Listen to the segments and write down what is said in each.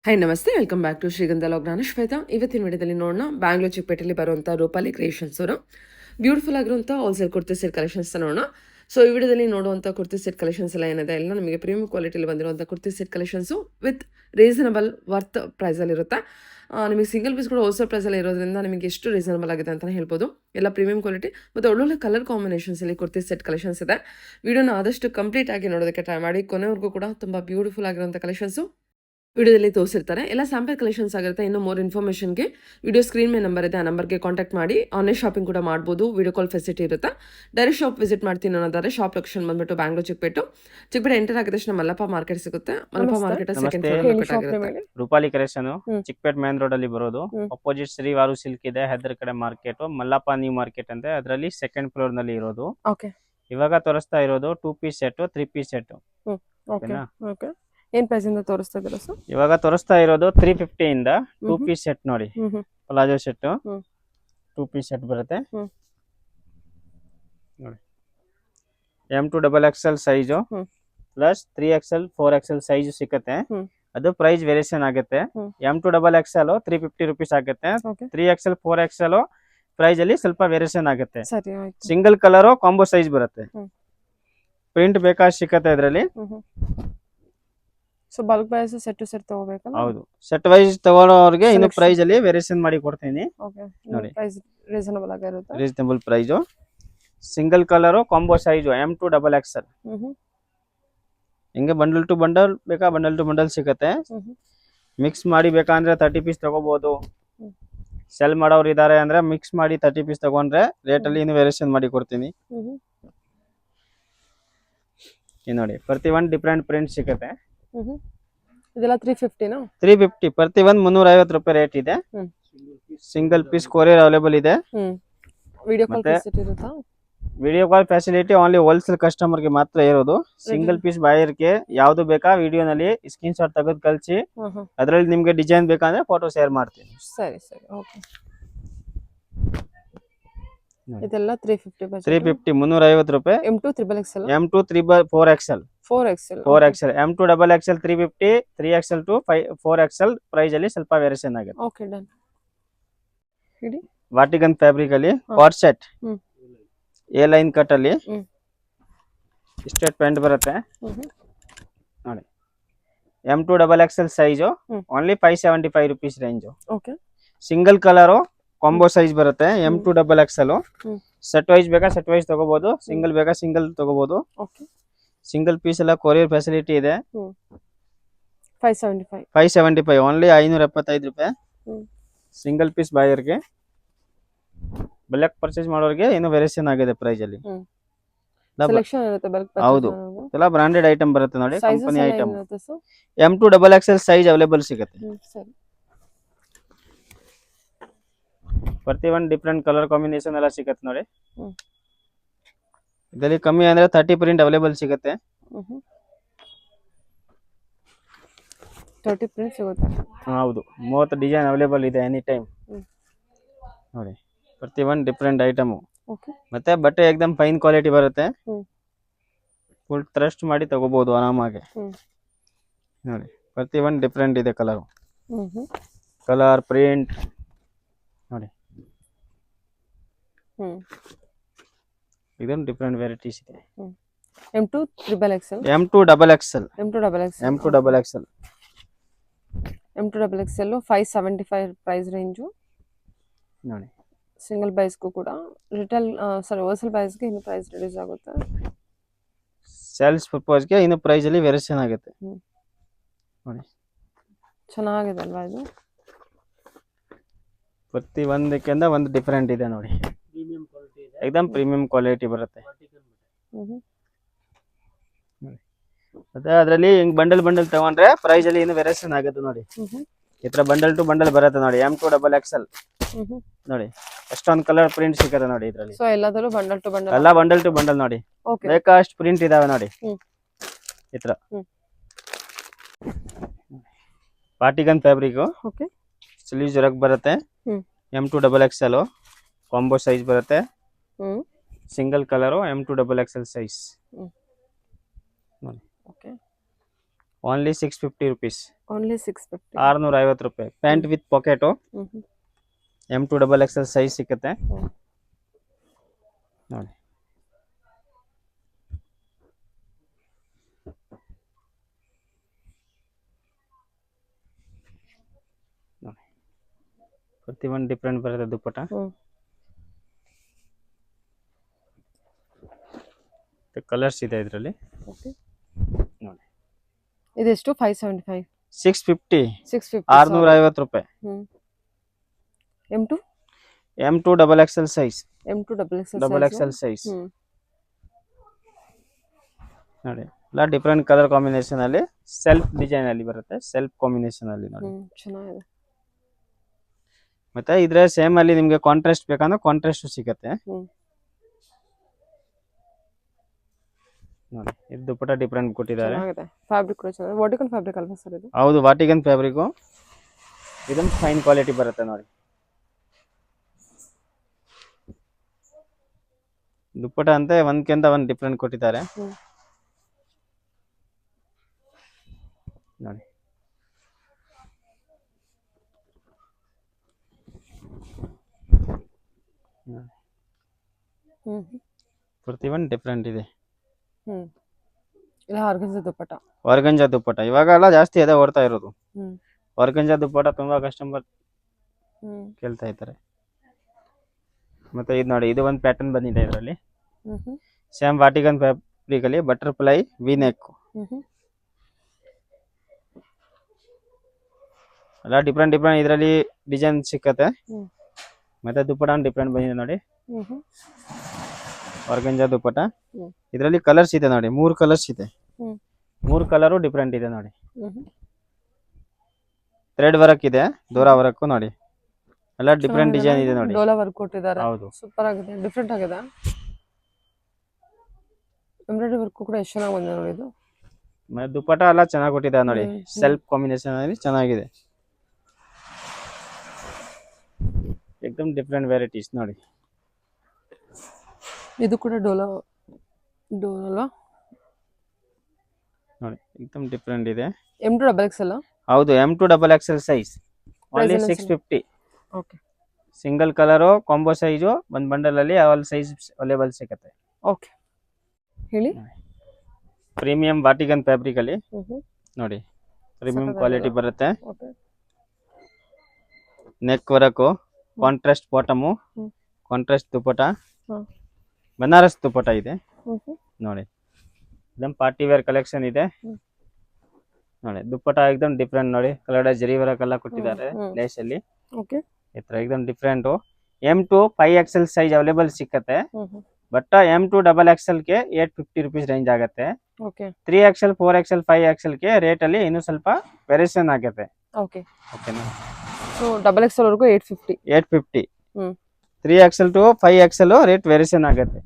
Hi ನಮಸ್ತೆ welcome back to ಶ್ರೀಗಂಧ log ನಾನು ಶ್ವೇತಾ. ಇವತ್ತಿನ ವಿಡಿಯೋದಲ್ಲಿ ನೋಡೋಣ ಬ್ಯಾಂಗ್ಳೂರ್ ಚಿಕ್ಕಪೇಟೆಯಲ್ಲಿ ಬರುವಂಥ ರೂಪಾಲಿ ಕ್ರಿಯೇಷನ್ಸ್ ಅವರು ಬ್ಯೂಟಿಫುಲ್ ಆಗಿರುವಂಥ ಹೋಲ್ಸೇಲ್ ಕುರ್ತಿ ಸೆಟ್ ಕಲೆಕ್ಷನ್ಸ್ ನೋಡೋಣ. ಸೊ ಈ ವಿಡಿಯೋದಲ್ಲಿ ನೋಡುವಂಥ ಕುರ್ತಿ ಸೆಟ್ ಕಲೆಕ್ಷನ್ಸ್ ಎಲ್ಲ ಏನಿದೆ ಎಲ್ಲ ನಮಗೆ ಪ್ರೀಮಿಯಂ ಕ್ವಾಲಿಟಿಯಲ್ಲಿ ಬಂದಿರುವಂಥ kurti set collections with reasonable worth ಪ್ರೈಸಲ್ಲಿರುತ್ತೆ. ನಿಮಗೆ ಸಿಂಗಲ್ ಪೀಸ್ ಕೂಡ ಹೋಲ್ಸೇಲ್ ಪ್ರೈಸಲ್ಲಿ ಇರೋದ್ರಿಂದ ನಿಮಗೆ ಎಷ್ಟು ರೀಸನಬಲ್ ಆಗಿದೆ ಅಂತಲೇ ಹೇಳ್ಬೋದು. ಎಲ್ಲ ಪ್ರೀಮಿಯಂ ಕ್ವಾಲಿಟಿ ಮತ್ತು ಒಳ್ಳೊಳ್ಳೆ ಕಲರ್ ಕಾಂಬಿನೇಷನ್ಸಲ್ಲಿ ಕುರ್ತಿ ಸೆಟ್ ಕಲೆಕ್ಷನ್ಸ್ ಇದೆ. ವಿಡಿಯೋನ ಆದಷ್ಟು ಕಂಪ್ಲೀಟ್ ಆಗಿ ನೋಡೋದಕ್ಕೆ ಟ್ರೈ ಮಾಡಿ. ಕೊನೆವರೆಗೂ ಕೂಡ ತುಂಬ ಬ್ಯೂಟಿಫುಲ್ ಆಗಿರುವಂಥ ಕಲೆಕ್ಷನ್ಸು ವಿಡಿಯೋದಲ್ಲಿ ತೋರಿಸಿರ್ತಾರೆ. ಎಲ್ಲ ಸ್ಯಾಂಪಲ್ ಕಲೆಕ್ಷನ್ಸ್ ಆಗಿರುತ್ತೆ. ಇನ್ನು ಮೋರ್ ಇನ್ಫಾರ್ಮೇಷನ್ಗೆ ವಿಡಿಯೋ ಸ್ಕ್ರೀನ್ ಮೇಲೆ ನಂಬರ್ ಇದೆ, ಆ ನಂಬರ್ಗೆ ಕಾಂಟ್ಯಾಕ್ಟ್ ಮಾಡಿ ಆನ್ಲೈನ್ ಶಾಪಿಂಗ್ ಕೂಡ ಮಾಡ್ಬೋದು. ವಿಡಿಯೋ ಕಾಲ್ ಫೆಸಿಲಿಟಿ ಇರುತ್ತೆ. ಡೈರೆಕ್ಟ್ ಶಾಪ್ ವಿಸಿಟ್ ಮಾಡ್ತೀನಿ ಅನ್ನೋದಾದ್ರೆ ಶಾಪ್ ಲೊಕೇಶನ್ ಬಂದ್ಬಿಟ್ಟು ಬ್ಯಾಂಗ್ಳೂರ್ ಚಿಕ್ಕಪೇಟೆ ಎಂಟರ್ ಆಗಿದ ತಕ್ಷಣ ಮಲ್ಲಪ್ಪ ಮಾರ್ಕೆಟ್ ಸಿಗುತ್ತೆ. ಮಲ್ಲಪ್ಪ ಮಾರ್ಕೆಟ್ ಸೆಕೆಂಡ್ ಫ್ಲೋರ್ ಆಗಿರುತ್ತೆ. Rupali collection Chickpet main road ಅಲ್ಲಿ ಬರೋದು. ಅಪೋಸಿಟ್ ಶ್ರೀವಾರು ಸಿಲ್ಕ್ ಇದೆ, ಹೆದರ್ ಕಡೆ ಮಾರ್ಕೆಟ್, ಮಲ್ಲಪ್ಪ ನ್ಯೂ ಮಾರ್ಕೆಟ್ ಅಂತ ಅದರಲ್ಲಿ ಸೆಕೆಂಡ್ ಫ್ಲೋರ್ ನಲ್ಲಿ ಇರೋದು. ಇವಾಗ ತೋರಿಸ್ತಾ ಇರೋದು 2 ಪೀಸ್ ಸೆಟ್ 3 ಪೀಸ್ ಸೆಟ್. ಏನ್ ಪ್ರೈಸ್ ಇಂದ ತೋರಿಸ್ತಾ ಇದ್ದೀರಾ ಸರ್? ಇವಾಗ ತೋರಿಸ್ತಾ ಇರೋದು 350 ಇಂದ 2 ಪೀಸ್ ಸೆಟ್ ನೋಡಿ. ಪ್ಲಾಜೋ ಸೆಟ್ 2 ಪೀಸ್ ಸೆಟ್ ಬರುತ್ತೆ ನೋಡಿ. M2XXL size plus 3XL 4XL size ಸಿಗುತ್ತೆ. ಅದು ಪ್ರೈಸ್ ವೇರಿಯೇಷನ್ ಆಗುತ್ತೆ. M2XXL 350 ರೂಪೀಸ್ ಆಗುತ್ತೆ. 3XL 4XL ಪ್ರೈಸ್ ಅಲ್ಲಿ ಸ್ವಲ್ಪ ವೇರಿಯೇಷನ್ ಆಗುತ್ತೆ. ಸಿಂಗಲ್ ಕಲರ್ ಕಾಂಬೋ ಸೈಜ್ ಬರುತ್ತೆ. ಪ್ರಿಂಟ್ ಬೇಕಾದ ಸಿಕ್ಕತ್ತೆ ಇದರಲ್ಲಿ. So bulk price set to set ತಗೋಬೇಕಲ್ಲ? ಹೌದು, ಸೆಟ್ ವೈಸ್ ತಗೊಳ್ಳೋರಿಗೆ ಇನ್ನು ಪ್ರೈಸ್ ಅಲ್ಲಿ ವೇರಿಯೇಷನ್ ಮಾಡಿ ಕೊಡ್ತೀನಿ ನೋಡಿ. ಪ್ರೈಸ್ ರೀಸನಬಲ್ ಆಗಿರುತ್ತೆ. Reasonable price. Single colour combo size M2XXL. ಹಿಂಗೆ ಬಂಡಲ್ ಟು ಬಂಡಲ್ ಬೇಕಾ ಬಂಡಲ್ ಟು ಬಂಡಲ್ ಸಿಗುತ್ತೆ. ಮಿಕ್ಸ್ ಮಾಡಿ ಬೇಕಂದ್ರೆ 30 ಪೀಸ್ ತಗೋಬಹುದು. ಸೆಲ್ ಮಾಡೋರು ಇದಾರೆ ಅಂದ್ರೆ ಮಿಕ್ಸ್ ಮಾಡಿ 30 ಪೀಸ್ ತಗೊಂಡ್ರೆ ರೇಟ್ ಅಲ್ಲಿ ಇನ್ನು ವೇರಿಯೇಷನ್ ಮಾಡಿ ಕೊಡ್ತೀನಿ ನೋಡಿ. ಪ್ರತಿ ಒಂದು ಡಿಫರೆಂಟ್ ಪ್ರಿಂಟ್ ಸಿಗುತ್ತೆ. ಇದೆಲ್ಲ 350 ನಾ? 350 ಪ್ರತಿ ಒಂದು 350 ರೂಪಾಯಿ ರೇಟ್ ಇದೆ. ಸಿಂಗಲ್ ಪೀಸ್ ಕೊರಿಯರ್ ಅವೈಲೇಬಲ್ ಇದೆ. ವಿಡಿಯೋ ಕಾಲ್ ಫೆಸಿಲಿಟಿ ಇರುತ್ತಾ? Video call facility only wholesale customer ಗೆ ಮಾತ್ರ ಇರೋದು. ಸಿಂಗಲ್ ಪೀಸ್ ಬಾಯರ್ ಗೆ ಯಾವ್ದು ಬೇಕಾ ವಿಡಿಯೋನಲ್ಲಿ ಸ್ಕ್ರೀನ್ ಶಾಟ್ ತೆಗೆದು ಕಳಿಸಿ, ಅದರಲ್ಲಿ ನಿಮ್ಗೆ ಡಿಸೈನ್ ಬೇಕಂದ್ರೆ ಫೋಟೋ ಶೇರ್ ಮಾಡ್ತೀನಿ. ಸರಿ ಸರಿ, ಓಕೆ. ಇದೆಲ್ಲ 350 350 ರೂಪಾಯಿ. M2XXL M2 4XL M2XXL 350, 3XL to 4XL price ಅಲ್ಲಿ ಸ್ವಲ್ಪ ವೇರಿಯೇಷನ್ ಆಗುತ್ತೆ. Okay, done. ಇಡಿ ವಾಟಿಗನ್ ಫ್ಯಾಬ್ರಿಕ್ ಅಲ್ಲಿ ಕಾರ್ ಸೆಟ್ ಎ ಲೈನ್ ಕಟ್ ಅಲ್ಲಿ ಸ್ಟ್ರೇಟ್ ಪ್ಯಾಂಟ್ ಬರುತ್ತೆ ನೋಡಿ. M2XXL size only 575 rupees range. Okay. Single colour combo size ಬರುತ್ತೆ. M2XXL ಸೆಟ್ ವೈಸ್ ಬೇಕಾ ಸೆಟ್ ವೈಸ್ ತಗೋಬಹುದು, ಸಿಂಗಲ್ ಬೇಕಾ ಸಿಂಗಲ್ ತಗೋಬಹುದು. ಓಕೆ. ಸಿಂಗಲ್ ಪೀಸ್ ಎಲ್ಲ ಕೊರಿಯರ್ ಫೆಸಿಲಿಟಿ ಇದೆ. 575 ಓನ್ಲಿ 575 ರೂಪಾಯಿ. ಸಿಂಗಲ್ ಪೀಸ್ ಬಾಯರ್ಗೆ ಬಲ್ಕ್ ಪರ್ಚೇಸ್ ಮಾಡೋರಿಗೆ ಇನ್ನು ವೇರಿಯೇಷನ್ ಆಗಿದೆ ಪ್ರೈಸ್ ಅಲ್ಲಿ. ಸೆಲೆಕ್ಷನ್ ಇರುತ್ತೆ ಬಲ್ಕ್ ಪರ್ಚೇಸ್. ಹೌದು, ಎಲ್ಲ ಬ್ರಾಂಡೆಡ್ ಐಟಮ್ ಬರುತ್ತೆ ನೋಡಿ, ಸೈಜಸ್ ಕಂಪನಿ ಎಲ್ಲ ಐಟಮ್. ಏನಿರುತ್ತೆ ಸರ್? M2XXL ಸೈಜ್ ಅವೈಲೇಬಲ್ ಸಿಗುತ್ತೆ. ಸರಿ. ಪ್ರತಿ ಒಂದು ಡಿಫರೆಂಟ್ ಕಲರ್ ಕಾಂಬಿನೇಷನ್ ಎಲ್ಲ ಸಿಗುತ್ತೆ ನೋಡಿ. ಇದರಲ್ಲಿ ಕಮ್ಮಿ ಅಂದ್ರೆ 30 ಪ್ರಿಂಟ್ ಅವೈಲೇಬಲ್ ಸಿಗುತ್ತೆ. 30 ಪ್ರಿಂಟ್ ಸಿಗುತ್ತೆ. ಹೌದು, 30 ಡಿಸೈನ್ ಅವೈಲೇಬಲ್ ಇದೆ ಎನಿ ಟೈಮ್ ನೋಡಿ. ಪ್ರತಿ ಒಂದು ಡಿಫರೆಂಟ್ ಐಟಮ್. ಮತ್ತೆ ಬಟ್ಟೆ ಏಕದಮ್ ಫೈನ್ ಕ್ವಾಲಿಟಿ ಬರುತ್ತೆ. ಫುಲ್ ಟ್ರಸ್ಟ್ ಮಾಡಿ ತಗೋಬಹುದು ಆರಾಮಾಗಿ ನೋಡಿ. ಪ್ರತಿ ಒಂದು ಡಿಫರೆಂಟ್ ಇದೆ ಕಲರ್ ಪ್ರಿಂಟ್ ನೋಡಿ. ಇದೊಂದು ಡಿಫರೆಂಟ್ ವೆರೈಟೀಸ್ ಇದೆ. M2XXL M2XXL 575 ಪ್ರೈಸ್ ರೇಂಜು ನೋಡಿ. ಸಿಂಗಲ್ ಪ್ರೈಸ್ಗೂ ಕೂಡ ರಿಟೇಲ್ ಹೋಲ್ಸೇಲ್ ಪ್ರೈಸ್ಗೆ ಇನ್ನು ಪ್ರೈಸ್ ರಿಡ್ಯೂಸ್ ಆಗುತ್ತೆ. ಸೇಲ್ಸ್ ಪರ್ಪಸ್ಗೆ ಇನ್ನು ಪ್ರೈಸ್ ಅಲ್ಲಿ ವೇರಿಯೇಷನ್ ಆಗುತ್ತೆ ನೋಡಿ. ಚೆನ್ನಾಗಿದೆ ಅಲ್ವಾ ಇದು? ಪ್ರತಿ ಒಂದಕ್ಕಿಂತ ಒಂದು ಡಿಫರೆಂಟ್ ಇದೆ ನೋಡಿ. ಏಕದಮ್ ಪ್ರೀಮಿಯಂ ಕ್ವಾಲಿಟಿ ಬರುತ್ತೆ. ಮತ್ತೆ ಅದರಲ್ಲಿ ಹಿಂಗ್ ಬಂಡಲ್ ತಗೊಂಡ್ರೆ ಪ್ರೈಸ್ ಅಲ್ಲಿ ಇನ್ನು ವೇರಿಯೇಷನ್ ಆಗುತ್ತೆ ನೋಡಿ. ಈ ತರ ಬಂಡಲ್ ಟು ಬಂಡಲ್ ಬರುತ್ತೆ ನೋಡಿ. M2XXL ನೋಡಿ, ಎಷ್ಟೊಂದು ಕಲರ್ ಪ್ರಿಂಟ್ ಸಿಗುತ್ತೆ ನೋಡಿ ಇದರಲ್ಲಿ. ಸೊ ಎಲ್ಲದರಲ್ಲೂ ಬಂಡಲ್ ಟು ಬಂಡಲ್, ಎಲ್ಲ ಬಂಡಲ್ ಟು ಬಂಡಲ್ ನೋಡಿ. ಬೇಕಾಷ್ಟು ಪ್ರಿಂಟ್ ಇದಾವೆ ನೋಡಿ. ಈ ತರ ಪಾರ್ಟಿಗನ್ ಫ್ಯಾಬ್ರಿಕ್. ಓಕೆ. ಸ್ಲೀವ್ಸ್ ಜರಕ್ ಬರುತ್ತೆ. M2XXL ಕಾಂಬೋ ಸೈಜ್ ಬರುತ್ತೆ. ಸಿಂಗಲ್ ಕಲರ್ M2XXL ಸೈಜ್ ನೋಡಿ. ಓಕೆ. Only 650 rupees. ಓನ್ಲಿ 650. 650 ರೂಪಾಯಿ. Pant with pocket M2XXL size ಸಿಕ್ಕತ್ತೆ ನೋಡಿ. ಪ್ರತಿ ಒಂದು ಡಿಫ್ರೆಂಟ್ ಬರುತ್ತೆ ದುಪ್ಪಟ. ಕಲರ್ಸ್ ಇದೆ ಇದರಲ್ಲಿ ನೋಡಿ. ಇದೆಷ್ಟು? 575. 650. 650. 650 ರೂಪಾಯಿ. M2XXL size. M2XXL ಸೈಜ್ ನೋಡಿ. ಎಲ್ಲ ಡಿಫ್ರೆಂಟ್ ಕಲರ್ ಕಾಂಬಿನೇಷನ್ ಅಲ್ಲಿ ಸೆಲ್ಫ್ ಡಿಸೈನ್ ಅಲ್ಲಿ ಬರುತ್ತೆ. ಸೆಲ್ಫ್ ಕಾಂಬಿನೇಷನ್ ಅಲ್ಲಿ ನೋಡಿ. ಚೆನ್ನಾಗಿದೆ. ಮತ್ತೆ ಇದ್ರೆ ಸೇಮ್ ಅಲ್ಲಿ ನಿಮ್ಗೆ ಕಾಂಟ್ರಾಸ್ಟ್ ಬೇಕಂದ್ರೆ ಕಾಂಟ್ರಾಸ್ಟ್ ಸಿಗುತ್ತೆ ನೋಡಿ. ಇದು ದುಪ್ಪಟ ಡಿಫ್ರೆಂಟ್ ಕೊಟ್ಟಿದ್ದಾರೆ. ಚೆನ್ನಾಗಿದೆ. ಫ್ಯಾಬ್ರಿಕ್ ಕೂಡ ಚೆನ್ನಾಗಿದೆ. ವಾಟಿಕನ್ ಫ್ಯಾಬ್ರಿಕ್ ಅಲ್ವಾ ಸರ್ ಇದು? ಹೌದು, ವಾಟಿಕನ್ ಫ್ಯಾಬ್ರಿಕ್. ಇದೊಂದು ಫೈನ್ ಕ್ವಾಲಿಟಿ ಬರುತ್ತೆ ನೋಡಿ. ದುಪ್ಪಟ ಅಂತ ಒಂದ್ಕಿಂತ ಒಂದ್ ಡಿಫ್ರೆಂಟ್ ಕೊಟ್ಟಿದ್ದಾರೆ ನೋಡಿ. ಪ್ರತಿಯೊಂದು ಡಿಫ್ರೆಂಟ್ ಇದೆ. ಇಲ್ಲ ಆರ್ಗನ್ಜಾ ದುಪ್ಪಟ. ಆರ್ಗಂಜಾ ದುಪ್ಪಟ ಇವಾಗ ಎಲ್ಲ ಜಾಸ್ತಿ ಅದೇ ಓಡ್ತಾ ಇರೋದು. ಆರ್ಗಂಜಾ ದುಪ್ಪಟ ತುಂಬಾ ಕಸ್ಟಮರ್ ಕೇಳ್ತಾ ಇದ್ದಾರೆ. ಮತ್ತೆ ಇದು ನೋಡಿ, ಇದು ಒಂದು ಪ್ಯಾಟರ್ನ್ ಬಂದಿದೆ ಇದರಲ್ಲಿ. ಸೇಮ್ ವಾಟಿಕನ್ ಫ್ಯಾಬ್ರಿಕ್ ಅಲ್ಲಿ ಬಟರ್ಫ್ಲೈ ವಿ ನೆಕ್ ಎಲ್ಲ ಡಿಫ್ರೆಂಟ್ ಇದರಲ್ಲಿ ಡಿಸೈನ್ ಸಿಕ್ಕತ್ತೆ. ಮತ್ತೆ ದುಪ್ಪಟ ಡಿಫ್ರೆಂಟ್ ಬಂದಿದೆ ನೋಡಿ. ಆರ್ಗಂಜಾ ದುಪ್ಪಟ ಇದರಲ್ಲಿ ಕಲರ್ಸ್ ಇದೆ ನೋಡಿ. 3 ಕಲರ್ಸ್ ಇದೆ. 3 ಕಲರು ಡಿಫ್ರೆಂಟ್ ಇದೆ ನೋಡಿ. ಥ್ರೆಡ್ ವರ್ಕ್ ಇದೆ, ದೂರ ವರ್ಕ್ ನೋಡಿ. ಎಲ್ಲ ಡಿಫ್ರೆಂಟ್ ಡಿಸೈನ್ ಇದೆ ನೋಡಿ. ಡೋಲಾ ವರ್ಕ್ ಕೊಟ್ಟಿದ್ದಾರೆ. ಹೌದು, ಸೂಪರ್ ಆಗಿದೆ, ಡಿಫ್ರೆಂಟ್ ಆಗಿದೆ. ಎಂಬ್ರಾಯ್ಡರಿ ವರ್ಕ್ ಕೂಡ ಎಷ್ಟು ಚೆನ್ನಾಗಿ ಬಂದಿದೆ ನೋಡಿ. ಇದು ಮತ್ತೆ ದುಪ್ಪಟ ಎಲ್ಲ ಚೆನ್ನಾಗಿ ಕೊಟ್ಟಿದ್ದಾರೆ ನೋಡಿ. ಸೆಲ್ಫ್ ಕಾಂಬಿನೇಷನ್ ಅಲ್ಲಿ ಚೆನ್ನಾಗಿದೆ. एकदम ಡಿಫ್ರೆಂಟ್ ವೆರೈಟೀಸ್ ನೋಡಿ. ಇದು ಕೂಡ ಡೋಲಾ ನೋಡಿ, एकदम ಡಿಫ್ರೆಂಟ್ ಇದೆ. M2XXL. ಹೌದು, M2XXL size. Only 650. Okay. Single colour combo size ಒಂದು ಬಂಡಲ್ ಅಲ್ಲಿ ಆಲ್ ಸೈಜ್ ಅವೈಲೇಬಲ್ ಸಿಗುತ್ತೆ. ಓಕೆ, ಹೇಳಿ. ಪ್ರೀಮಿಯಂ ವಾಟಿಕನ್ ಫ್ಯಾಬ್ರಿಕ್ ಅಲ್ಲಿ ನೋಡಿ. ಪ್ರೀಮಿಯಂ ಕ್ವಾಲಿಟಿ ಬರುತ್ತೆ. Neck work, contrast bottom, contrast dupatta, Banaras dupatta ಇದೆ ನೋಡಿ. एकदम ಪಾರ್ಟಿ ವೇರ್ ಕಲೆಕ್ಷನ್ ಇದೆ ನೋಡಿ. ದುಪ್ಪಟ एकदम ಡಿಫ್ರೆಂಟ್ ನೋಡಿ. ಕಲರ್ ಜರಿ ವರ್ಕ್ ಎಲ್ಲ ಕೊಟ್ಟಿದ್ದಾರೆ ಲೇಸ್ ಅಲ್ಲಿ. ಓಕೆ, ಈ ತರ एकदम different. M2 5XL size available ಸಿಕ್ಕತ್ತೆ. ಬಟ್ M2XXL ಗೆ 850 ರುಪೀಸ್ ರೇಂಜ್ ಆಗುತ್ತೆ. ಓಕೆ. 3XL 4XL 5XL ಗೆ ರೇಟ್ ಅಲ್ಲಿ ಇನ್ನೂ ಸ್ವಲ್ಪ ವೇರಿಯೇಷನ್ ಆಗುತ್ತೆ. ಓಕೆ, ಓಕೆನಾ. ಸೊ XXL ವರೆಗೂ 850. 3XL to 5XL rate variation ಆಗುತ್ತೆ.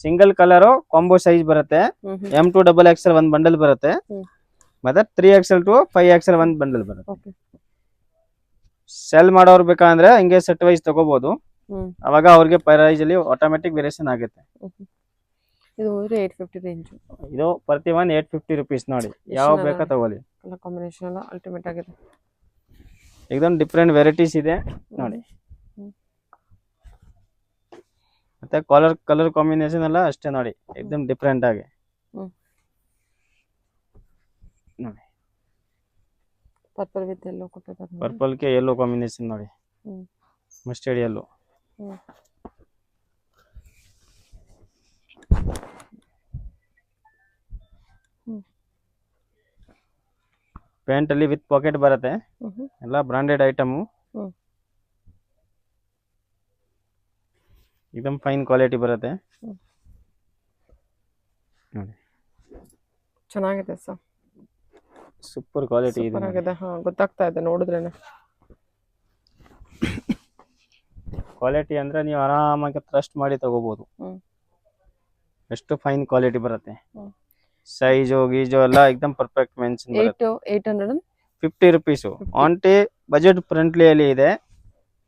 ಸಿಂಗಲ್ ಕಲರ್ ಕಾಂಬೋ ಸೈಜ್ ಬರುತ್ತೆ. M2XXL ಒಂದು ಬಂಡಲ್ ಬರುತ್ತೆ. ಮತ್ತೆ 3XL to 5XL ಒಂದು ಬಂಡಲ್ ಬರುತ್ತೆ. ಸೆಲ್ ಮಾಡೋರು ಬೇಕಂದ್ರೆ ಹಿಂಗೆ ಸೆಟ್ ವೈಸ್ ತಗೋಬಹುದು. ಅವಾಗ ಅವ್ರಿಗೆ ಪ್ರೈಸ್ ಅಲ್ಲಿ ಆಟೋಮೆಟಿಕ್ ವೇರಿಯೇಷನ್ ಆಗುತ್ತೆ. ಇದು 850 ರೇಂಜ್. ಇದು ಪ್ರತಿ ಒಂದು 850 ರುಪೀಸ್ ನೋಡಿ. ಯಾವ ಬೇಕಾ ತಗೊಳ್ಳಿ. ಕಲರ್ ಕಾಂಬಿನೇಷನ್ ಎಲ್ಲ ಅಲ್ಟಿಮೇಟ್ ಆಗಿದೆ. एकदम ಡಿಫ್ರೆಂಟ್ ವೆರೈಟೀಸ್ ಇದೆ ನೋಡಿ. ಮತ್ತೆ ಕಲರ್ ಕಾಂಬಿನೇಷನ್ ಎಲ್ಲ ಅಷ್ಟೇ ನೋಡಿ. एकदम ಡಿಫ್ರೆಂಟ್ ಆಗಿ ನೋಡಿ. ಪರ್ಪಲ್ ವಿತ್ ಯೆಲ್ಲೋ ಕೊಟ್ಟಿದ್ದಾರೆ. ಪರ್ಪಲ್ ಗೆ ಯೆಲ್ಲೋ ಕಾಂಬಿನೇಷನ್ ನೋಡಿ. Mustard yellow. ಪ್ಯಾಂಟ್ ಅಲ್ಲಿ ವಿತ್ ಪಾಕೆಟ್ ಬರುತ್ತೆ. ಎಲ್ಲ ಬ್ರಾಂಡೆಡ್ ಐಟಮ್. एकदम ಫೈನ್ ಕ್ವಾಲಿಟಿ ಬರುತ್ತೆ ನೋಡಿ. ಚೆನ್ನಾಗಿದೆ ಸರ್. ಸೂಪರ್ ಕ್ವಾಲಿಟಿ ಇದೆ. ಸೂಪರ್ ಆಗಿದೆ. ಗೊತ್ತಾಗ್ತಾ ಇದೆ ನೋಡಿದ್ರೇನೆ. ಕ್ವಾಲಿಟಿ ಅಂದ್ರೆ ನೀವು ಆರಾಮಾಗಿ ಟ್ರಸ್ಟ್ ಮಾಡಿ ತಗೋಬಹುದು. ಎಷ್ಟು ಫೈನ್ ಕ್ವಾಲಿಟಿ ಬರುತ್ತೆ. ಸೈಜು ಗೀಜು ಎಲ್ಲ एकदम ಪರ್ಫೆಕ್ಟ್ ಮೆನ್ಷನ್ ಬರುತ್ತೆ. 850 ರುಪೀಸ್ ಆಂಟಿ ಬಜೆಟ್ ಫ್ರೆಂಡ್ಲಿ ಅಲ್ಲಿ ಇದೆ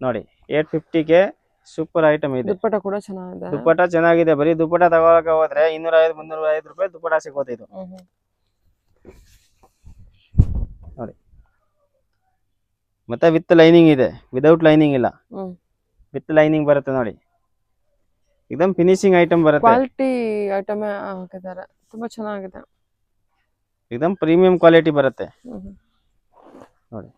ನೋಡಿ. 850 ಗೆ ಸೂಪರ್ ಐಟಮ್ ಇದೆ. ದುಪ್ಪಟ ಕೂಡ ಚೆನ್ನಾಗಿದೆ. ದುಪ್ಪಟ ಚೆನ್ನಾಗಿದೆ. ಬರೀ ದುಪ್ಪಟ ತಗೊಳಕ್ಕೆ ಹೋದ್ರೆ 250 350 ರೂಪಾಯಿ ದುಪ್ಪಟ ಸಿಗೋದು. ಇದು ಮತ್ತೆ ವಿತ್ ಲೈನಿಂಗ್ ಇದೆ, ವಿದೌಟ್ ಲೈನಿಂಗ್ ಇಲ್ಲ, ಹ್ಮ್ ವಿತ್ ಲೈನಿಂಗ್ ಬರುತ್ತೆ ನೋಡಿ. एकदम ಫಿನಿಶಿಂಗ್ ಐಟಮ್ ಬರುತ್ತೆ, ಕ್ವಾಲಿಟಿ ಐಟಮ್ ಹಾಕಿದ್ದಾರೆ, ತುಂಬಾ ಚೆನ್ನಾಗಿದೆ. एकदम ಪ್ರೀಮಿಯಂ ಕ್ವಾಲಿಟಿ ಬರುತ್ತೆ ನೋಡಿ.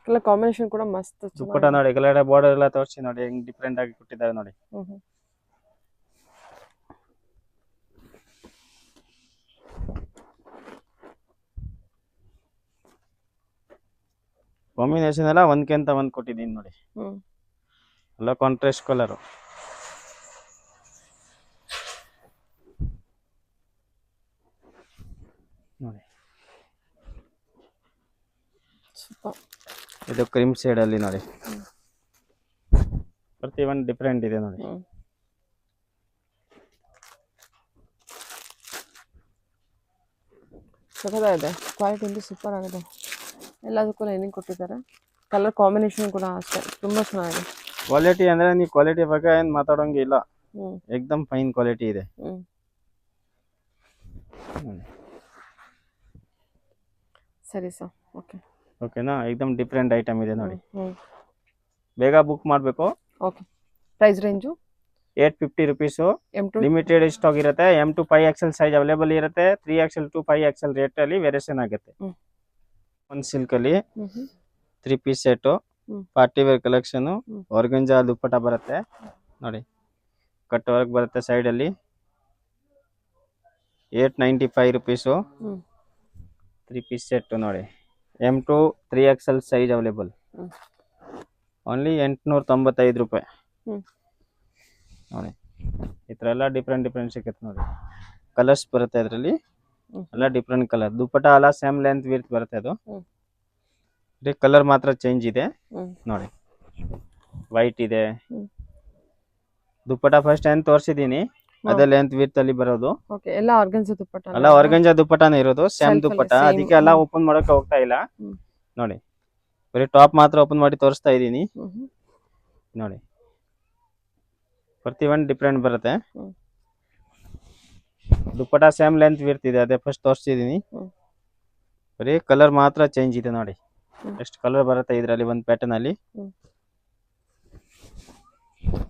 ಎಲ್ಲ ಕಾಂಬಿನೇಷನ್ ಕೂಡ ಮಸ್ತ್ ದುಪ್ಪಟ್ಟ ನೋಡಿ, ಕೆಳಗಡೆ ಬಾರ್ಡರ್ ಎಲ್ಲ ತೋರಿಸಿ ನೋಡಿ ಹೆಂಗ್ ಡಿಫ್ರೆಂಟ್ ಆಗಿ ಕೊಟ್ಟಿದ್ದಾರೆ ನೋಡಿ. ಕಾಂಬಿನೇಷನ್ ಎಲ್ಲ ಒಂದ್ಕಿಂತ ಒಂದ್ ಕೊಟ್ಟಿದ್ದೀನಿ ನೋಡಿ, ಎಲ್ಲ ಕಾಂಟ್ರಾಸ್ಟ್ ಕಲರ್. ನೋಡಿ ಇದು ಕ್ರೀಮ್ ಶೇಡ್ ಅಲ್ಲಿ ನೋಡಿ, ಪ್ರತಿ ಒಂದು ಡಿಫ್ರೆಂಟ್ ಇದೆ ನೋಡಿ. ಸಖತ್ತಾಗಿದೆ, ಕ್ವಾಲಿಟಿ ಅಂತೂ ಸೂಪರ್ ಆಗಿದೆ. ಎಲ್ಲದಕ್ಕೂ ಲೈನಿಂಗ್ ಕೊಟ್ಟಿದ್ದಾರೆ, ಕಲರ್ ಕಾಂಬಿನೇಷನ್ ಕೂಡ ಅಷ್ಟೇ ತುಂಬಾ ಚೆನ್ನಾಗಿದೆ. ಕ್ವಾಲಿಟಿ ಅಂದ್ರೆ ನೀವು ಕ್ವಾಲಿಟಿ ಬಗ್ಗೆ ಏನ್ ಮಾತಾಡೋಂಗಿಲ್ಲ, ಏಕ್ದಮ್ ಫೈನ್ ಕ್ವಾಲಿಟಿ ಇದೆ. ಸರಿ ಸರ್, ಓಕೆ ಓಕೆನಾ, ಏಕ್ದಮ್ ಡಿಫ್ರೆಂಟ್ ಐಟಮ್ ಇದೆ ನೋಡಿ. ಬೇಗ ಬುಕ್ ಮಾಡಬೇಕು. Okay, price range 850 rupees. Limited stock ಇರುತ್ತೆ. M to 5XL size available ಇರುತ್ತೆ. 3XL to 5XL ರೇಟ್ ಅಲ್ಲಿ ವೇರಿಯೇಷನ್ ಆಗುತ್ತೆ. ಒಂದು ಸಿಲ್ಕ್ ಅಲ್ಲಿ 3 piece set, party wear collection, organza dupatta ಬರುತ್ತೆ ನೋಡಿ, ಕಟ್ ವರ್ಕ್ ಬರುತ್ತೆ ಸೈಡ್ ಅಲ್ಲಿ. 895 ರುಪೀಸು 3 ಪೀಸ್ ಸೆಟ್ ನೋಡಿ. M to 3XL size available, only 895 ರೂಪಾಯಿ ನೋಡಿ. ಈ ಥರ ಎಲ್ಲ ಡಿಫ್ರೆಂಟ್ ಸಿಗುತ್ತೆ ನೋಡಿ. ಕಲರ್ಸ್ ಬರುತ್ತೆ ಅದರಲ್ಲಿ, ಎಲ್ಲ ಡಿಫ್ರೆಂಟ್ ಕಲರ್. ದುಪ್ಪಟ್ಟ ಎಲ್ಲ ಸೇಮ್ ಲೆಂತ್ ವಿಡ್ತ್ ಬರುತ್ತೆ, ಅದು ಕಲರ್ ಮಾತ್ರ ಚೇಂಜ್ ಇದೆ ನೋಡಿ. ವೈಟ್ ಇದೆ. ದುಪ್ಪಟ್ಟ ಫಸ್ಟ್ ಏನ್ ತೋರಿಸಿದೀನಿ ಅದೇ ಲೆಂತ್ ವಿಡ್ತ್ ಅಲ್ಲಿ ಬರೋದು. ಎಲ್ಲ ಆರ್ಗನ್ಜಾ ದುಪ್ಪಟ್ಟ, ಎಲ್ಲ ಆರ್ಗಂಜಾ ದುಪ್ಪಟ್ಟನೇ ಇರೋದು, ಸೇಮ್ ದುಪ್ಪಟ್ಟ. ಅದಕ್ಕೆ ಎಲ್ಲ ಓಪನ್ ಮಾಡಕ್ಕೆ ಹೋಗ್ತಾ ಇಲ್ಲ ನೋಡಿ, ಬರೀ ಟಾಪ್ ಮಾತ್ರ ಓಪನ್ ಮಾಡಿ ತೋರಿಸ್ತಾ ಇದ್ದೀನಿ ನೋಡಿ. ಪ್ರತಿ ಒಂದು ಡಿಫ್ರೆಂಟ್ ಬರುತ್ತೆ. ದುಪ್ಪಟ್ಟ ಸೇಮ್ ಲೆಂತ್ ವಿಡ್ತ್ ಇದೆ, ಅದೇ ಫಸ್ಟ್ ತೋರಿಸ್ತಿದ್ದೀನಿ. ಬರೀ ಕಲರ್ ಮಾತ್ರ ಚೇಂಜ್ ಇದೆ ನೋಡಿ. ಎಷ್ಟು ಕಲರ್ ಬರುತ್ತೆ ಇದರಲ್ಲಿ ಒಂದು ಪ್ಯಾಟರ್ನ್ ಅಲ್ಲಿ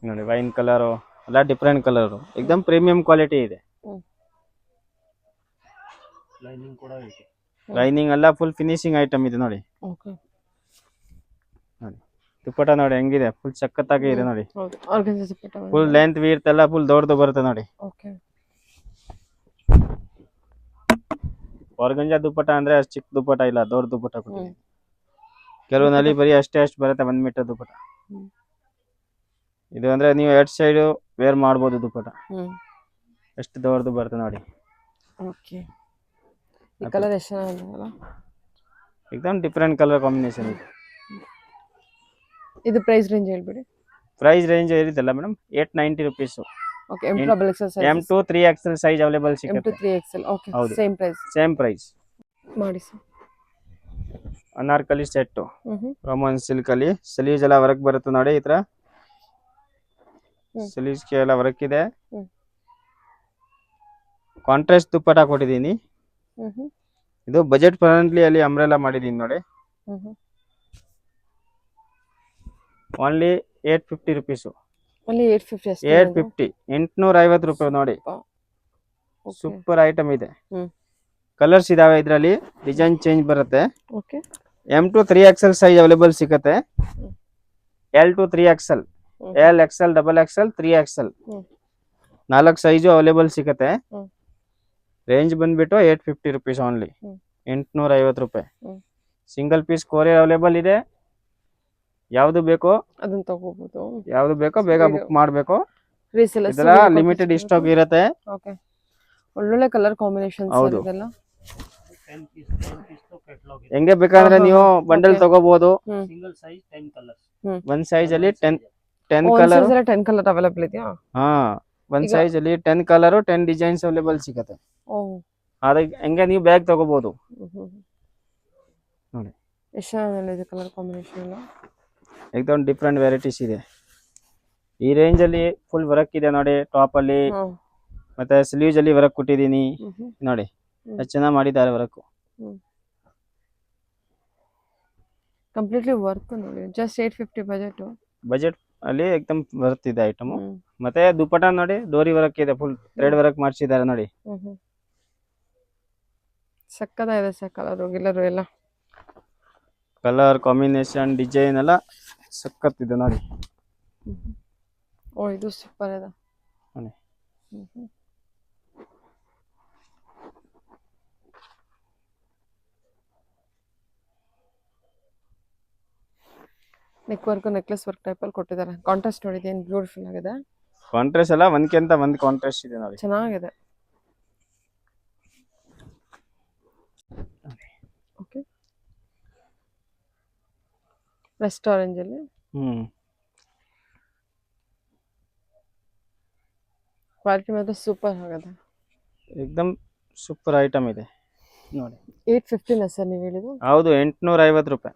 ನೋಡಿ. ವೈನ್ ಕಲರ್ ಎಲ್ಲ ಡಿಫ್ರೆಂಟ್ ಕಲರ್, एकदम ಪ್ರೀಮಿಯಂ ಕ್ವಾಲಿಟಿ ಇದೆ. ಲೈನಿಂಗ್ ಕೂಡ ಇದೆ, ಲೈನಿಂಗ್ ಎಲ್ಲ ಫುಲ್ ಫಿನಿಶಿಂಗ್ ಐಟಮ್ ಇದೆ ನೋಡಿ. ನೋಡಿ ದುಪ್ಪಟ್ಟ ನೋಡಿ ಹೆಂಗಿದೆ, ಫುಲ್ ಸಖತ್ತಾಗಿ ಇದೆ ನೋಡಿ. ಫುಲ್ ಲೆಂತ್ ವಿಡ್ತ್ ಎಲ್ಲ ಫುಲ್ ದೊಡ್ಡದು ಬರುತ್ತೆ ನೋಡಿ. ಆರ್ಗಂಜಾ ದುಪ್ಪಟ್ಟ ಅಂದ್ರೆ ಅಷ್ಟು ಚಿಕ್ಕ ದುಪ್ಪಟ್ಟ ಇಲ್ಲ, ದೊಡ್ಡ ದುಪ್ಪಟ್ಟ ಕೊಟ್ಟಿದ್ದೀನಿ. ಕೆಲವೊಂದಲ್ಲಿ ಬರೀ ಅಷ್ಟೇ ಬರುತ್ತೆ 1 ಮೀಟರ್ ದುಪ್ಪಟ್ಟ. ಇದು ಅಂದ್ರೆ ನೀವು 2 ಸೈಡ್ ವೇರ್ ಮಾಡ್ಬೋದು ದುಪ್ಪಟ್ಟ, ಎಷ್ಟು ದೊಡ್ಡದು ಬರುತ್ತೆ ನೋಡಿ. ಈ ಕಲರ್ ಎಷ್ಟು ಚೆನ್ನಾಗಿದೆ, एकदम ಡಿಫ್ರೆಂಟ್ ಕಲರ್ ಕಾಂಬಿನೇಷನ್ ಇದೆ. ಇದು ಪ್ರೈಸ್ ರೇಂಜ್ ಹೇಳ್ಬಿಡಿ. ಪ್ರೈಸ್ ರೇಂಜ್ ಇರುತ್ತಲ್ಲ madam, 890 rupees. Okay, M to 3XL size available ಸಿಗುತ್ತೆ. M to 3XL, okay, same price ಮಾಡಿ sir. Anarkali set, Roman silk ಅಲ್ಲಿ ಸ್ಲೀವ್ಸ್ ಎಲ್ಲ ವರ್ಕ್ ಬರುತ್ತೆ ನೋಡಿ. ಈ ತರ ಸ್ಲೀವ್ಸ್ ಗೆ ಎಲ್ಲ ವರ್ಕ್ ಇದೆ. ಕಾಂಟ್ರಾಸ್ಟ್ ದುಪ್ಪಟ್ಟ ಕೊಟ್ಟಿದ್ದೀನಿ. ಇದು ಬಜೆಟ್ ಫ್ರೆಂಡ್ಲಿ ಅಲ್ಲಿ ಅಂಬ್ರೆಲಾ ಮಾಡಿದೀನಿ ನೋಡಿ. Only 850 rupees. 850, 850 ರೂಪಾಯಿ ನೋಡಿ. ಸೂಪರ್ ಐಟಮ್ ಇದೆ. ಕಲರ್ಸ್ ಇದಾವೆ ಇದರಲ್ಲಿ, ಡಿಸೈನ್ ಚೇಂಜ್ ಬರುತ್ತೆ. M to 3XL size available ಸಿಗುತ್ತೆ. L to 3XL, L, XL, XXL, 3XL 4 size available ಸಿಗುತ್ತೆ. ರೇಂಜ್ ಬಂದ್ಬಿಟ್ಟು 850 ರುಪೀಸ್ ಓನ್ಲಿ, 850 ರೂಪಾಯಿ. ಸಿಂಗಲ್ ಪೀಸ್ ಕೊರಿಯರ್ ಅವೈಲೇಬಲ್ ಇದೆ. ಯಾವ್ದು ಬೇಕೋ ಅದನ್ನ ತಗೋಬಹುದು, ಯಾವ್ದು ಬೇಕೋ ಬೇಗ ಬುಕ್ ಮಾಡಬೇಕು. ಇದೆಲ್ಲ ಲಿಮಿಟೆಡ್ ಸ್ಟಾಕ್ ಇರುತ್ತೆ. ಒಳ್ಳೊಳ್ಳೆ ಕಲರ್ ಕಾಂಬಿನೇಷನ್ಸ್ ಇದೆಲ್ಲ. ಹೆಂಗೆ ಬೇಕಾದ್ರೆ ನೀವು ಬಂಡಲ್ ತಗೋಬಹುದು. ಒಂದ್ ಸೈಜ್ ಅಲ್ಲಿ 10 ಕಲರ್, 10 ಕಲರ್ ಅವೈಲೇಬಲ್ ಇದೆಯಾ? ಹಾ, ಒಂದ್ ಸೈಜ್ ಅಲ್ಲಿ 10 ಕಲರ್ 10 ಡಿಸೈನ್ಸ್ ಅವೈಲೇಬಲ್ ಸಿಗುತ್ತೆ. ಅದಕ್ಕೆ ಹೆಂಗೆ ನೀವು ಬ್ಯಾಗ್ ತಗೋಬಹುದು ನೋಡಿ. ಎಷ್ಟು ಚೆನ್ನಾಗಿದೆ ಕಲರ್ ಕಾಂಬಿನೇಷನ್ ಎಲ್ಲ, एकदम ಡಿಫ್ರೆಂಟ್ ವೆರೈಟೀಸ್ ಇದೆ. ಈ ರೇಂಜ್ ಅಲ್ಲಿ ಫುಲ್ ವರ್ಕ್ ಇದೆ ನೋಡಿ. ಟಾಪ್ ಅಲ್ಲಿ ಮತ್ತೆ ಸ್ಲೀವ್ಸ್ ಅಲ್ಲಿ ವರ್ಕ್ ಕೊಟ್ಟಿದ್ದೀನಿ ನೋಡಿ, ಎಷ್ಟು ಚೆನ್ನಾಗಿ ಮಾಡಿದ್ದಾರೆ ವರ್ಕ್. ಕಂಪ್ಲೀಟ್ಲಿ ವರ್ತ್ ನೋಡಿ, ಜಸ್ಟ್ 850 ಬಜೆಟು. ಬಜೆಟ್ ಅಲ್ಲಿ ಏಕದಮ್ ಬರ್ತಿದೆ ಐಟಮು. ಮತ್ತೆ ದುಪ್ಪಟ ನೋಡಿ ಡೋರಿ ವರ್ಕ್ ಇದೆ, ಫುಲ್ ಥ್ರೆಡ್ ವರ್ಕ್ ಮಾಡಿಸಿದ್ದಾರೆ ನೋಡಿ. ಸಕ್ಕದಾಗಿದೆ ಸರ್ ಕಲರು ಗಿಲ್ಲರು ಎಲ್ಲ. ಕಲರ್ ಕಾಂಬಿನೇಷನ್ ಡಿಸೈನ್ ಎಲ್ಲ ಸಖತ್ತಿದೆ ನೋಡಿ. ಓ ಇದು ಸೂಪರ್ ಇದೆ. ನೋಡಿ. Neck work necklace work type ಅಲ್ಲಿ ಕೊಟ್ಟಿದ್ದಾರೆ. ಕಾಂಟ್ರಾಸ್ಟ್ ನೋಡಿ ಏನು ಬ್ಯೂಟಿಫುಲ್ ಆಗಿದೆ. ಕಾಂಟ್ರಾಸ್ಟ್ ಎಲ್ಲ ಒಂದ್ಕಿಂತ ಒಂದ್ ಕಾಂಟ್ರಾಸ್ಟ್ ಇದೆ ನೋಡಿ. ಚೆನ್ನಾಗಿದೆ. ಓಕೆ, ರೆಸ್ಟ್ ಆರೆಂಜ್ ಅಲ್ಲಿ ಕ್ವಾಲಿಟಿ ಮಾತ್ರ ಸೂಪರ್ ಆಗಿದೆ. ಏಕದಮ್ ಸೂಪರ್ ಐಟಮ್ ಇದೆ ನೋಡಿ. 850 ಸರ್ ನೀವು ಹೇಳಿದ್ದು? ಹೌದು, 850 ರೂಪಾಯಿ.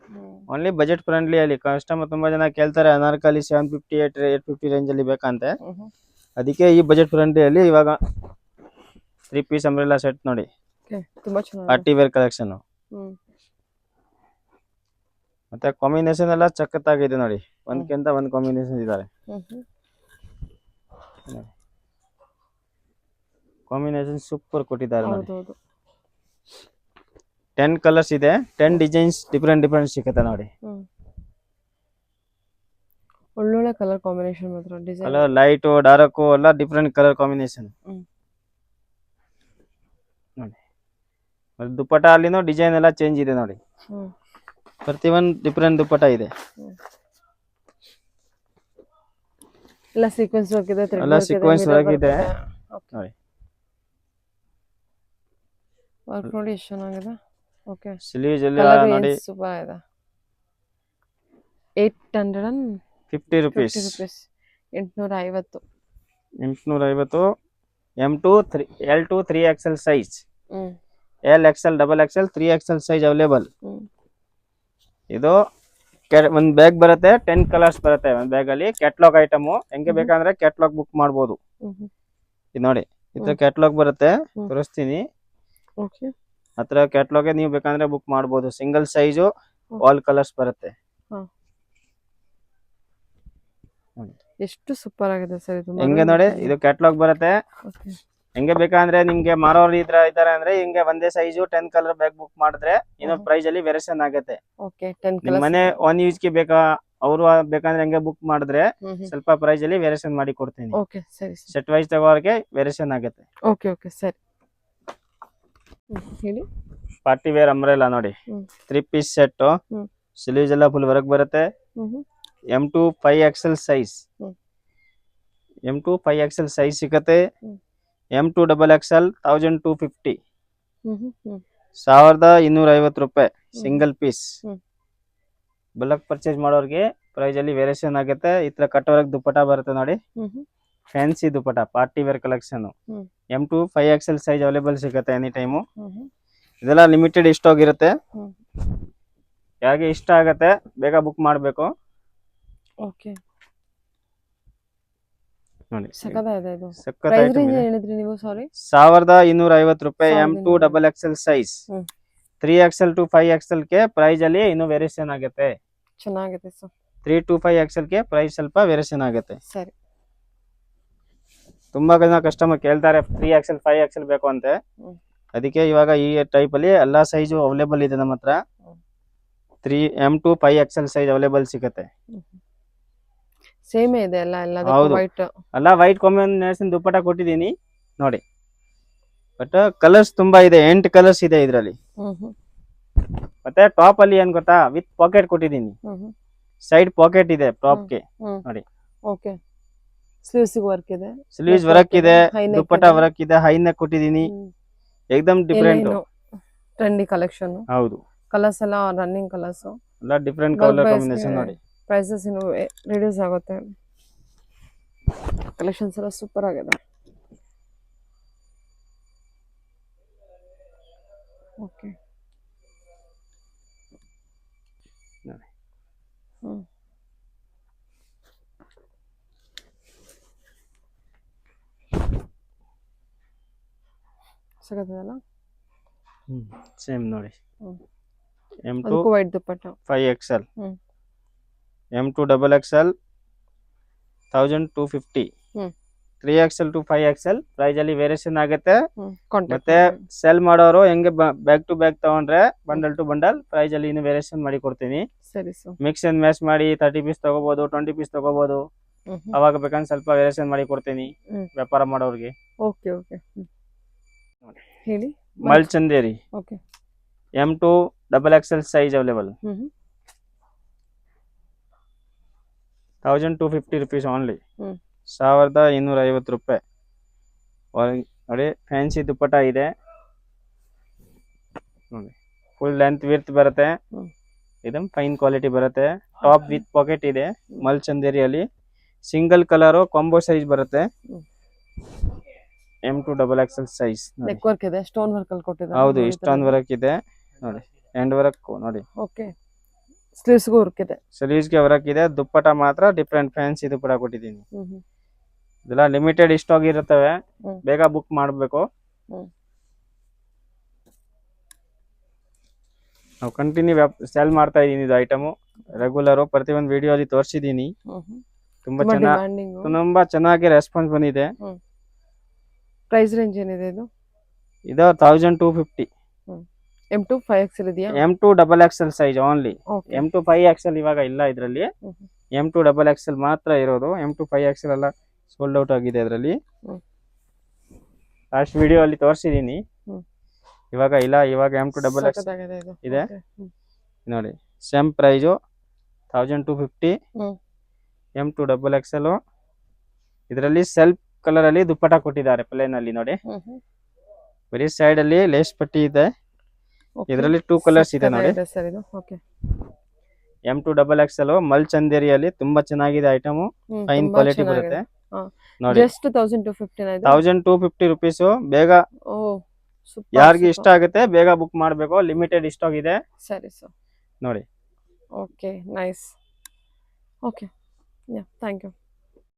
ಓನ್ಲಿ ಬಜೆಟ್ ಫ್ರೆಂಡ್ಲಿ ಅಲ್ಲಿ. ಕಸ್ಟಮರ್ ತುಂಬಾ ಜನ ಕೇಳ್ತಾರೆ ಅನಾರ್ಕಲಿ 750 850 ರೇಂಜ್ ಅಲ್ಲಿ ಬೇಕಂತೆ. ಅದಕ್ಕೆ ಈ ಬಜೆಟ್ ಫ್ರೆಂಡ್ಲಿ ಅಲ್ಲಿ ಇವಾಗ 3 ಪೀಸ್ ಅಂಬ್ರೆಲಾ ಸೆಟ್ ನೋಡಿ. ತುಂಬಾ ಚೆನ್ನಾಗಿದೆ. Party wear collection. ಮತ್ತೆ ಕಾಂಬಿನೇಷನ್ ಎಲ್ಲ ಸಖತ್ತಾಗಿದೆ ನೋಡಿ. ಒಂದ್ಕಿಂತ ಒಂದ್ ಕಾಂಬಿನೇಷನ್ ಇದಾರೆ. ಕಾಂಬಿನೇಷನ್ ಸೂಪರ್ ಕೊಟ್ಟಿದ್ದಾರೆ ನೋಡಿ. 10 ಕಲರ್ಸ್ ಇದೆ, 10 ಡಿಸೈನ್ಸ್ ಡಿಫ್ರೆಂಟ್ ಸಿಗುತ್ತೆ ನೋಡಿ. ಒಳ್ಳೊಳ್ಳೆ ಕಲರ್ ಕಾಂಬಿನೇಷನ್ ಮಾತ್ರ. ಡಿಸೈನ್ ಕಲರ್ ಲೈಟ್ ಡಾರ್ಕ್ ಎಲ್ಲ ಡಿಫ್ರೆಂಟ್ ಕಲರ್ ಕಾಂಬಿನೇಷನ್ ನೋಡಿ. ಮತ್ತೆ ದುಪ್ಪಟ ಅಲ್ಲಿನೂ ಡಿಸೈನ್ ಎಲ್ಲ ಚೇಂಜ್ ಇದೆ ನೋಡಿ. ಪ್ರತಿಯೊಂದು ಡಿಫ್ರೆಂಟ್ ದುಪ್ಪಟ ಇದೆ. ಎಲ್ಲ ಸೀಕ್ವೆನ್ಸ್ ವರ್ಕ್ ಇದೆ, ಎಲ್ಲ ಸೀಕ್ವೆನ್ಸ್ ವರ್ಕ್ ಇದೆ ನೋಡಿ. ವರ್ಕ್ ನೋಡಿ ಎಷ್ಟು ಚೆನ್ನಾಗಿದೆ. ಓಕೆ, ಸ್ಲೀವ್ಸ್ ಎಲ್ಲ ನೋಡಿ ಸೂಪರ್ ಇದೆ. 850 rupees. 850. 850. L2 3XL size, LXL XXL 3XL size available. ಇದು ಒಂದ್ ಬ್ಯಾಗ್ ಬರುತ್ತೆ, 10 ಕಲರ್ಸ್ ಬರುತ್ತೆ ಒಂದ್ ಬ್ಯಾಗ್ ಅಲ್ಲಿ. ಕ್ಯಾಟ್ಲಾಗ್ ಐಟಮ್ ಹೆಂಗೆ ಬೇಕಂದ್ರೆ ಕ್ಯಾಟ್ಲಾಗ್ ಬುಕ್ ಮಾಡ್ಬೋದು. ಇದು ನೋಡಿ, ಇದ್ರ ಕ್ಯಾಟ್ಲಾಗ್ ಬರುತ್ತೆ, ತೋರಿಸ್ತೀನಿ. ಹತ್ರ ಕ್ಯಾಟ್ಲಾಗ್ ನೀವು ಬೇಕಂದ್ರೆ ಬುಕ್ ಮಾಡ್ಬೋದು. ಸಿಂಗಲ್ ಸೈಜು ಆಲ್ ಕಲರ್ಸ್ ಬರುತ್ತೆ. ಎಷ್ಟು ಸೂಪರ್ ಆಗಿದೆ ಸರ್ ಇದು. ಹೆಂಗೆ ನೋಡಿ, ಇದು ಕ್ಯಾಟ್ಲಾಗ್ ಬರುತ್ತೆ. ಹೆಂಗೆ ಬೇಕಂದ್ರೆ ನಿಮ್ಗೆ ಮಾರೋರು ಇದಾರೆ ಅಂದ್ರೆ ಹಿಂಗೆ ಒಂದೇ ಸೈಜು 10 ಕಲರ್ ಬ್ಯಾಗ್ ಬುಕ್ ಮಾಡಿದ್ರೆ ಇನ್ನೊಂದು ಪ್ರೈಸ್ ಅಲ್ಲಿ ವೇರಿಯೇಷನ್ ಆಗುತ್ತೆ. ಮನೆ 1 ಯೂಸ್ ಗೆ ಬೇಕಾ ಅವರು ಬೇಕಂದ್ರೆ ಹೆಂಗೆ ಬುಕ್ ಮಾಡಿದ್ರೆ ಸ್ವಲ್ಪ ಪ್ರೈಸ್ ಅಲ್ಲಿ ವೇರಿಯೇಷನ್ ಮಾಡಿ ಕೊಡ್ತೀನಿ. ಸೆಟ್ ವೈಸ್ ತಗೋರ್ಗೆ ವೇರಿಯೇಷನ್ ಆಗುತ್ತೆ. ಸರಿ ಹೇಳಿ. ಪಾರ್ಟಿ ವೇರ್ ಅಂಬ್ರೆಲಾ ನೋಡಿ, 3 ಪೀಸ್ ಸೆಟ್. ಸ್ಲೀವ್ಸ್ ಎಲ್ಲ ಫುಲ್ ವರ್ಕ್ ಬರುತ್ತೆ. M2 5XL size, M2 5XL size ಸಿಗುತ್ತೆ. M2 XXL 1250, 1250 ರೂಪಾಯಿ ಸಿಂಗಲ್ ಪೀಸ್. ಬಲ್ಕ್ ಪರ್ಚೇಸ್ ಮಾಡೋರ್ಗೆ ಪ್ರೈಸ್ ಅಲ್ಲಿ ವೇರಿಯೇಷನ್ ಆಗುತ್ತೆ. ಈ ತರ ಕಟ್ ವರ್ಕ್ ದುಪ್ಪಟ ಬರುತ್ತೆ ನೋಡಿ, fancy dupatta, party wear collection. M2 5XL size available ಸಿಗುತ್ತೆ ಎನಿ ಟೈಮು. ಇದೆಲ್ಲ ಲಿಮಿಟೆಡ್ ಸ್ಟಾಕ್ ಇರುತ್ತೆ. ಯಾರಿಗೆ ಇಷ್ಟ ಆಗತ್ತೆ ಬೇಗ ಬುಕ್ ಮಾಡಬೇಕು ನೋಡಿ. ಸಕ್ಕತ್ತಾಗಿದೆ ಇದು. ಸಖತ್ ಪ್ರೈಸ್ ಐಟಮ್ ರೇಂಜ್ ಇದೆ. ಹೇಳಿದ್ರಿ ನೀವು? ಸಾರಿ, 1250 ರೂಪಾಯಿ. M2 XXL size. 3XL to 5XL ಗೆ ಪ್ರೈಸ್ ಅಲ್ಲಿ ಇನ್ನೂ ವೇರಿಯೇಷನ್ ಆಗುತ್ತೆ. ಚೆನ್ನಾಗಿದೆ ಸರ್. 3 to 5XL ಗೆ ಪ್ರೈಸ್ ಸ್ವಲ್ಪ ವೇರಿಯೇಷನ್ ಆಗುತ್ತೆ. ಸರಿ. ತುಂಬಾ ಜನ ಕಸ್ಟಮರ್ ಕೇಳ್ತಾರೆ 3XL 5XL ಬೇಕು ಅಂತೆ. ಅದಕ್ಕೆ ಇವಾಗ ಈ ಟೈಪ್ ಅಲ್ಲಿ ಎಲ್ಲಾ ಸೈಜು ಅವೈಲೇಬಲ್ ಇದೆ ನಮ್ಮ ಹತ್ರ. M2 5XL ಸೈಜ್ ಅವೈಲೇಬಲ್ ಸಿಗುತ್ತೆ. ಸೇಮ್ ಇದೆ ಎಲ್ಲ. ವೈಟ್ ಅಲ್ಲ, ವೈಟ್ ಕಾಂಬಿನೇಷನ್ ದುಪ್ಪಟ ಕೊಟ್ಟಿದ್ದೀನಿ ನೋಡಿ. ಬಟ್ ಕಲರ್ಸ್ ತುಂಬಾ ಇದೆ, 8 ಕಲರ್ಸ್ ಇದೆ ಇದರಲ್ಲಿ. ಮತ್ತೆ ಟಾಪ್ ಅಲ್ಲಿ ಏನ್ ಗೊತ್ತಾ, ವಿತ್ ಪಾಕೆಟ್ ಕೊಟ್ಟಿದ್ದೀನಿ. ಸೈಡ್ ಪಾಕೆಟ್ ಇದೆ ಟಾಪ್ ಗೆ ನೋಡಿ. ಓಕೆ, ಸ್ಲೀವ್ಸ್ ವರ್ಕ್ ಇದೆ, ಸ್ಲೀವ್ಸ್ ವರ್ಕ್ ಇದೆ, ದುಪ್ಪಟ ವರ್ಕ್ ಇದೆ, ಹೈ ನೆಕ್ ಕೊಟ್ಟಿದ್ದೀನಿ. ಏಕದಮ್ ಡಿಫರೆಂಟ್ ಟ್ರೆಂಡಿ ಕಲೆಕ್ಷನ್. ಹೌದು, ಕಲರ್ಸ್ ಎಲ್ಲ ರನ್ನಿಂಗ್ ಕಲರ್ಸ್ ಎಲ್ಲ ಡಿಫರೆಂಟ್ ಕಲರ್ ಕಾಂಬಿನೇಷನ್ ನೋಡಿ. ಪ್ರೈಸಸ್ ಇನ್ನು ರಿಡ್ಯೂಸ್ ಆಗುತ್ತೆ. ಕಲೆಕ್ಷನ್ಸ್ ಎಲ್ಲ ಸೂಪರ್ ಆಗಿದೆ. ಓಕೆ, ಸಿಗುತ್ತದಲ್ಲ. ಸೇಮ್ ನೋಡಿ. M2 ಅದಕ್ಕೂ ವೈಟ್ ದುಪ್ಪಟ್ಟ. 5XL, ಹ್ಮ್ M2 XXL 1250, ಹ್ಮ್ 3XL to 5XL ಪ್ರೈಸ್ ಅಲ್ಲಿ ವೇರಿಯೇಷನ್ ಆಗುತ್ತೆ. ಕಾಂಟ್ಯಾಕ್ಟ್ ಮತ್ತೆ ಸೆಲ್ ಮಾಡೋರು ಹೆಂಗೆ ಬ್ಯಾಗ್ ಟು ಬ್ಯಾಗ್ ತಗೊಂಡ್ರೆ ಬಂಡಲ್ ಟು ಬಂಡಲ್ ಪ್ರೈಸ್ ಅಲ್ಲಿ ಇನ್ನು ವೇರಿಯೇಷನ್ ಮಾಡಿ ಕೊಡ್ತೀನಿ. ಸರಿ ಸರ್. ಮಿಕ್ಸ್ ಅಂಡ್ ಮ್ಯಾಚ್ ಮಾಡಿ 30 ಪೀಸ್ ತಗೋಬಹುದು, 20 ಪೀಸ್ ತಗೋಬಹುದು. ಅವಾಗ ಬೇಕಂದ್ರೆ ಸ್ವಲ್ಪ ವೇರಿಯೇಷನ್ ಮಾಡಿ ಕೊಡ್ತೀನಿ ವ್ಯಾಪಾರ ಮಾಡೋರಿಗೆ. ಓಕೆ ಓಕೆ ಹೇಳಿ. ಮಲ್ಚಂದೇರಿ okay M2 XXL size available, 1250 rupees only, 1250 ರೂಪಾಯಿ. ನೋಡಿ ಫ್ಯಾನ್ಸಿ ದುಪ್ಪಟ್ಟ ಇದೆ ನೋಡಿ, ಫುಲ್ ಲೆಂತ್ ವಿಡ್ತ್ ಬರುತ್ತೆ, ಇದು ಫೈನ್ ಕ್ವಾಲಿಟಿ ಬರುತ್ತೆ. ಟಾಪ್ ವಿತ್ ಪಾಕೆಟ್ ಇದೆ. ಮಲ್ಚಂದೇರಿಯಲ್ಲಿ ಸಿಂಗಲ್ ಕಲರ್ ಕಾಂಬೋ ಸೈಜ್ ಬರುತ್ತೆ. M2 XXL size neck work ಇದೆ, ಸ್ಟೋನ್ ವರ್ಕ್ ಅಲ್ಲಿ ಕೊಟ್ಟಿದ್ದಾರೆ. ಹೌದು, ಇಷ್ಟೊಂದು ವರ್ಕ್ ಇದೆ ನೋಡಿ, ಎಂಡ್ ವರ್ಕ್ ನೋಡಿ. ಓಕೆ ಸ್ಲೀವ್ಸ್ ಗೂ ವರ್ಕ್ ಇದೆ, ಸ್ಲೀವ್ಸ್ ಗೆ ವರ್ಕ್ ಇದೆ. ದುಪ್ಪಟ್ಟ ಮಾತ್ರ ಡಿಫ್ರೆಂಟ್ ಫ್ಯಾನ್ಸಿ ದುಪ್ಪಟ್ಟ ಕೊಟ್ಟಿದ್ದೀನಿ. ಇದೆಲ್ಲ ಲಿಮಿಟೆಡ್ ಸ್ಟಾಕ್ ಇರುತ್ತವೆ, ಬೇಗ ಬುಕ್ ಮಾಡಬೇಕು. ನಾವು ಕಂಟಿನ್ಯೂ ಸೆಲ್ ಮಾಡ್ತಾ ಇದೀನಿ. ಇದು ಐಟಮು ರೆಗ್ಯುಲರ್ ಪ್ರತಿಯೊಂದು ವಿಡಿಯೋ ಅಲ್ಲಿ ತೋರಿಸಿದೀನಿ. ತುಂಬಾ ಚೆನ್ನಾಗಿ ರೆಸ್ಪಾನ್ಸ್ ಬಂದಿದೆ. ಪ್ರೈಸ್ ರೇಂಜ್ ಏನಿದೆ ಇದು? ಇದು 1250. M2 5XL ಇದೆಯಾ? M2 XXL size only. M2 5XL ಇವಾಗ ಇಲ್ಲ ಇದರಲ್ಲಿ. M2 XXL ಮಾತ್ರ ಇರೋದು. M2 5XL ಎಲ್ಲ ಸೋಲ್ಡ್ ಔಟ್ ಆಗಿದೆ ಇದರಲ್ಲಿ. ಲಾಸ್ಟ್ ವಿಡಿಯೋ ಅಲ್ಲಿ ತೋರಿಸಿದೀನಿ, ಇವಾಗ ಇಲ್ಲ. ಇವಾಗ M2 XXL ಇದೆ ನೋಡಿ. Same price 1250. M2 XXL ಇದರಲ್ಲಿ ಸೆಲ್ಫ್ ಕಲರ್ ಅಲ್ಲಿ ದುಪ್ಪಟ್ಟ ಕೊಟ್ಟಿದ್ದಾರೆ ಪ್ಲೇನ್ ಅಲ್ಲಿ ನೋಡಿ. ಬರೀ ಸೈಡ್ ಅಲ್ಲಿ ಲೇಸ್ ಪಟ್ಟಿ ಇದೆ. ಇದರಲ್ಲಿ 2 ಕಲರ್ಸ್ ಇದೆ ನೋಡಿ. M2 XXL ಮಲ್ಚಂದೇರಿಯಲ್ಲಿ ತುಂಬಾ ಚೆನ್ನಾಗಿದೆ ಐಟಮ್, ಫೈನ್ ಕ್ವಾಲಿಟಿ ಬರುತ್ತೆ ನೋಡಿ. Just 1250 rupees. ಬೇಗ ಯಾರಿಗೆ ಇಷ್ಟ ಆಗುತ್ತೆ ಬೇಗ ಬುಕ್ ಮಾಡಬೇಕು, ಲಿಮಿಟೆಡ್ ಸ್ಟಾಕ್ ಇದೆ. ಸರಿ ಸರ್ ನೋಡಿ. Okay nice. Okay yeah thank you.